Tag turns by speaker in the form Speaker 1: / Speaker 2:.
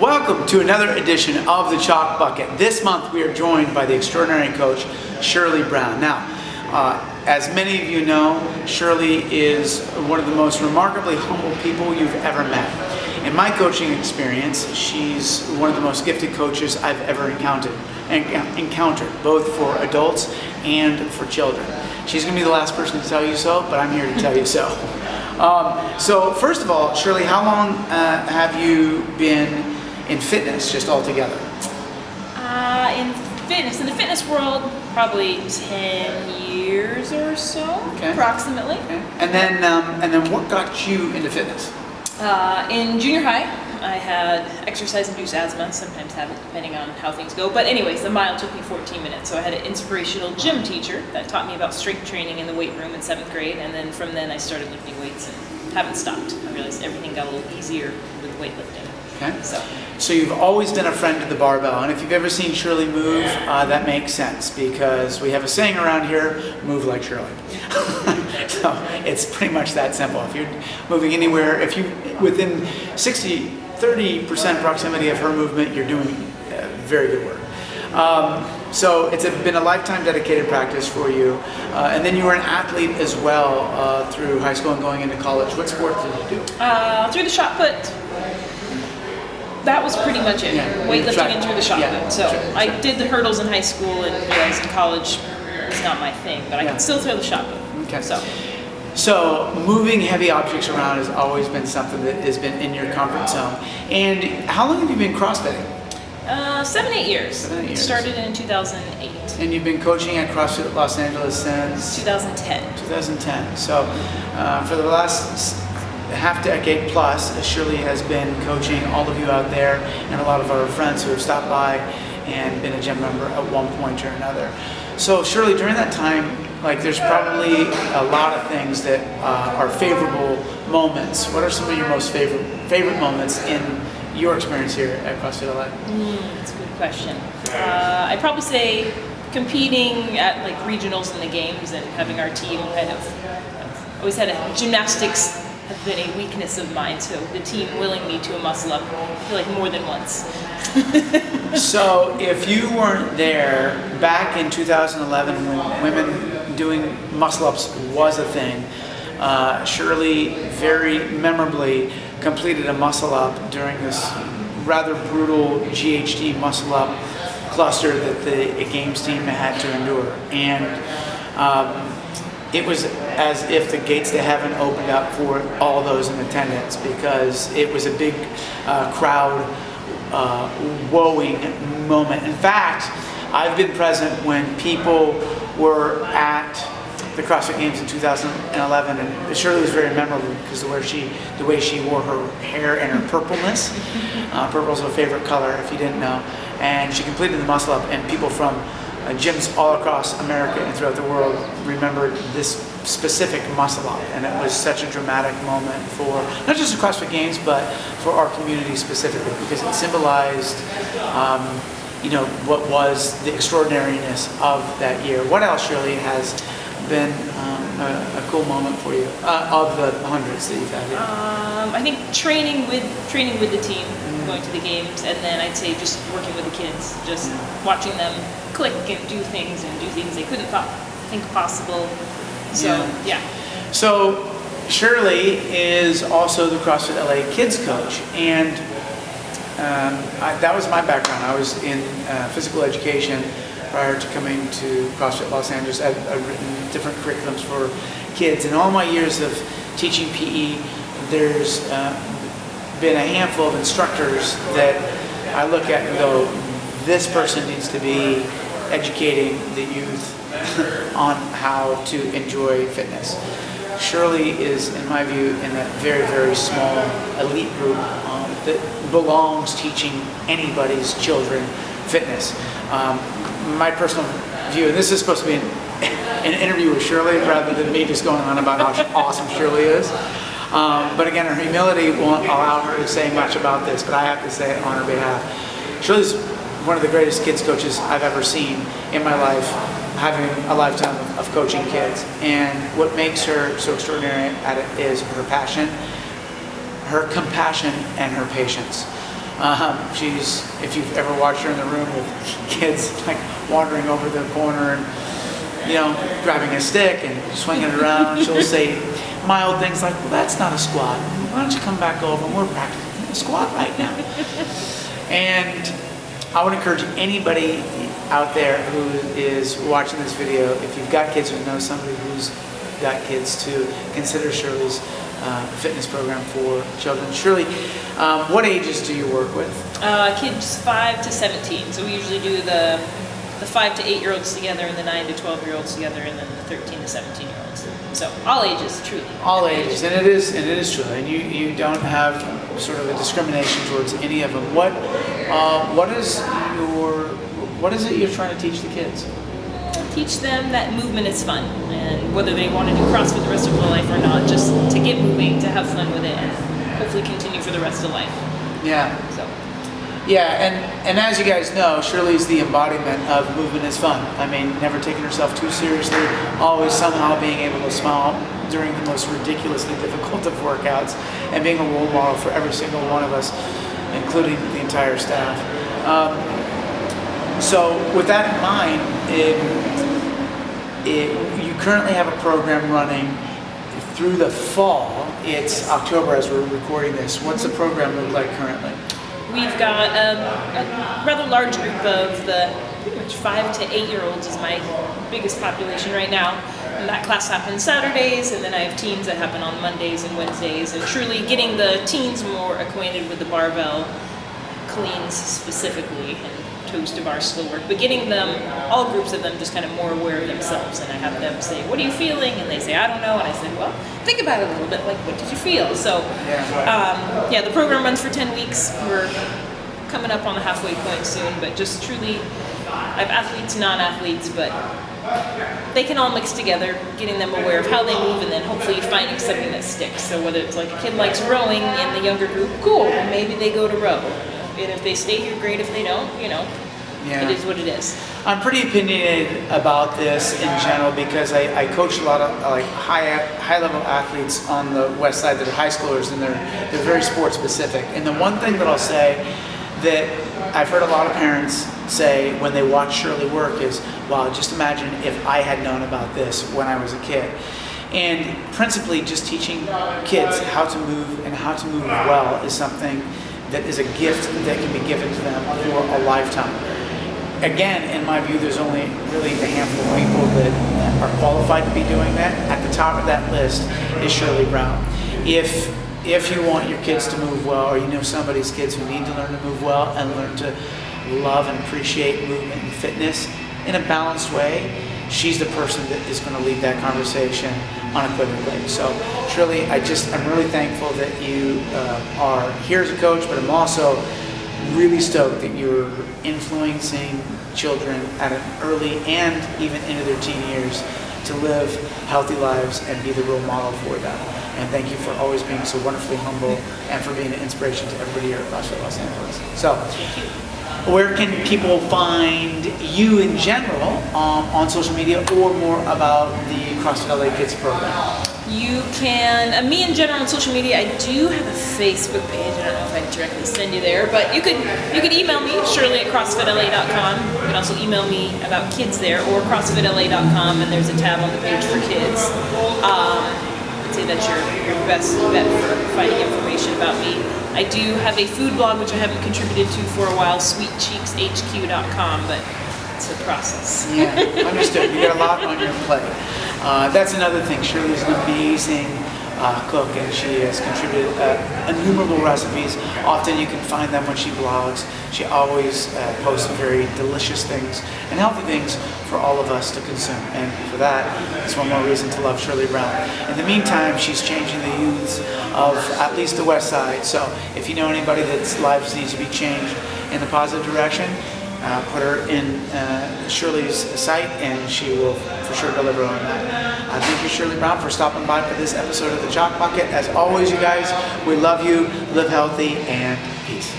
Speaker 1: Welcome to another edition of the Chalk Bucket. This month we are joined by the extraordinary coach, Shirley Brown. Now, as many of you know, Shirley is one of the most remarkably humble people you've ever met. In my coaching experience, she's one of the most gifted coaches I've ever encountered, both for adults and for children. She's going to be the last person to tell you so, but I'm here to tell you so. So first of all, Shirley, how long have you been in fitness, just altogether?
Speaker 2: In the fitness world, probably 10 years or so, approximately.
Speaker 1: Okay. And then what got you into fitness?
Speaker 2: In junior high, I had exercise-induced asthma, sometimes have it depending on how things go. But anyways, the mile took me 14 minutes, so I had an inspirational gym teacher that taught me about strength training in the weight room in 7th grade, and then from then I started lifting weights and haven't stopped. I realized everything got a little easier with weightlifting.
Speaker 1: Okay. So you've always been a friend to the barbell, and if you've ever seen Shirley move, that makes sense30 we have a saying around here, move like Shirley. So it's pretty much that simple. If you're moving anywhere, if you within 30% proximity of her movement, you're doing very good work. So it's been a lifetime dedicated practice for you. And then you were an athlete as well through high school and going into college. What sport did you do?
Speaker 2: Through the shot put. That was pretty much it. Yeah. Weightlifting and through the shot put. So I did the hurdles in high school and realized in college it's not my thing, but I can still throw the shot put.
Speaker 1: Okay. So moving heavy objects around has always been something that has been in your comfort zone. And how long have you been CrossFitting?
Speaker 2: 7-8 years. 7-8 years. Started in 2008.
Speaker 1: And you've been coaching at CrossFit Los Angeles since?
Speaker 2: 2010.
Speaker 1: 2010. So for the last half decade plus, Shirley has been coaching all of you out there and a lot of our friends who have stopped by and been a gym member at one point or another. So Shirley, during that time, there's probably a lot of things that are favorable moments. What are some of your most favorite moments in your experience here at CrossFit LA?
Speaker 2: That's a good question. I'd probably say competing at regionals in the games and having our team I've always had gymnastics have been a weakness of mine, so the team willing me to a muscle up, I feel like more than once.
Speaker 1: So if you weren't there back in 2011 when women doing muscle ups was a thing, Shirley very memorably completed a muscle up during this rather brutal GHD muscle up cluster that the games team had to endure. And it was as if the gates to heaven opened up for all those in attendance, because it was a big crowd woeing moment. In fact, I've been present when people were at the CrossFit Games in 2011, and Shirley was very memorable because the way she wore her hair and her purpleness. Purple is her favorite color, if you didn't know. And she completed the muscle up, and people from gyms all across America and throughout the world remembered this specific muscle up, and it was such a dramatic moment for not just the CrossFit Games, but for our community specifically, because it symbolized what was the extraordinariness of that year. What else, Shirley, has been a cool moment for you of the hundreds that you've had here?
Speaker 2: I think training with the team, going to the games, and then I'd say just working with the kids, just watching them click and do things they couldn't think possible. So yeah. So
Speaker 1: Shirley is also the CrossFit LA Kids coach, and that was my background. I was in physical education prior to coming to CrossFit Los Angeles. I've written different curriculums for kids. In all my years of teaching PE, there's been a handful of instructors that I look at and go, this person needs to be educating the youth on how to enjoy fitness. Shirley is, in my view, in that very, very small elite group that belongs teaching anybody's children fitness. My personal view, and this is supposed to be an interview with Shirley rather than me just going on about how awesome Shirley is. But again, her humility won't allow her to say much about this, but I have to say it on her behalf. Shirley's one of the greatest kids coaches I've ever seen in my life, having a lifetime of coaching kids. And what makes her so extraordinary at it is her passion, her compassion, and her patience. She's, if you've ever watched her in the room with kids like wandering over the corner and, you know, grabbing a stick and swinging it around, she'll say mild things like, well, that's not a squat. Why don't you come back over and we're practicing a squat right now. And I would encourage anybody out there who is watching this video, if you've got kids or know somebody who's got kids, to consider Shirley's fitness program for children. Shirley, what ages do you work with?
Speaker 2: Kids 5 to 17. So we usually do the 5 to 8-year-olds together, and the 9 to 12-year-olds together, and then the 13 to 17-year-olds. So all ages, truly.
Speaker 1: All ages, and it is true. And you don't have sort of a discrimination towards any of them. What is it you're trying to teach the kids?
Speaker 2: Teach them that movement is fun, and whether they want to do CrossFit the rest of their life or not, just to get moving, to have fun with it, and hopefully continue for the rest of life.
Speaker 1: Yeah.
Speaker 2: So.
Speaker 1: Yeah, and as you guys know, Shirley's the embodiment of movement is fun. I mean, never taking herself too seriously, always somehow being able to smile during the most ridiculously difficult of workouts, and being a role model for every single one of us, including the entire staff. So with that in mind, you currently have a program running through the fall. It's October as we're recording this. What's the program look like currently?
Speaker 2: We've got a rather large group of the pretty much 5 to 8-year-olds is my biggest population right now. And that class happens Saturdays, and then I have teens that happen on Mondays and Wednesdays. And truly getting the teens more acquainted with the barbell cleans specifically, and toes to bar still work, but getting them, all groups of them, just kind of more aware of themselves. And I have them say, what are you feeling? And they say, I don't know. And I say, well, think about it a little bit, like, what did you feel? So, the program runs for 10 weeks. We're coming up on the halfway point soon, but just truly, I have athletes, non-athletes, but they can all mix together, getting them aware of how they move, and then hopefully finding something that sticks. So whether it's like a kid likes rowing in the younger group, cool, well, maybe they go to row. And if they stay here, great. If they don't, it is what it is.
Speaker 1: I'm pretty opinionated about this in general because I coach a lot of like high level athletes on the west side that are high schoolers, and they're very sport specific. And the one thing that I'll say that I've heard a lot of parents say when they watch Shirley work is, wow, just imagine if I had known about this when I was a kid. And principally just teaching kids how to move and how to move well is something that is a gift that can be given to them for a lifetime. Again, in my view, there's only really a handful of people that are qualified to be doing that. At the top of that list is Shirley Brown. If you want your kids to move well, or you know somebody's kids who need to learn to move well and learn to love and appreciate movement and fitness in a balanced way, she's the person that is going to lead that conversation unequivocally. So Shirley, I'm really thankful that you are here as a coach, but I'm also really stoked that you're influencing children at an early and even into their teen years to live healthy lives and be the role model for them. And thank you for always being so wonderfully humble and for being an inspiration to everybody here at CrossFit Los Angeles. So, where can people find you in general on social media, or more about the CrossFit LA Kids program?
Speaker 2: You can, me in general on social media, I do have a Facebook page. I don't know if I can directly send you there, but you could email me, Shirley@CrossFitLA.com. You can also email me about kids there, or CrossFitLA.com, and there's a tab on the page for kids. I'd say that's your best bet for finding information about me. I do have a food blog, which I haven't contributed to for a while, sweetcheekshq.com, but it's a process.
Speaker 1: Yeah, understood. You got a lot on your plate. That's another thing. Shirley's an amazing cook, and she has contributed innumerable recipes. Often you can find them when she blogs. She always posts very delicious things and healthy things for all of us to consume. And for that, it's one more reason to love Shirley Brown. In the meantime, she's changing the youths of at least the West Side. So if you know anybody that's lives needs to be changed in the positive direction, put her in Shirley's site, and she will for sure deliver on that. Thank you, Shirley Brown, for stopping by for this episode of The Chalk Bucket. As always, you guys, we love you, live healthy, and peace.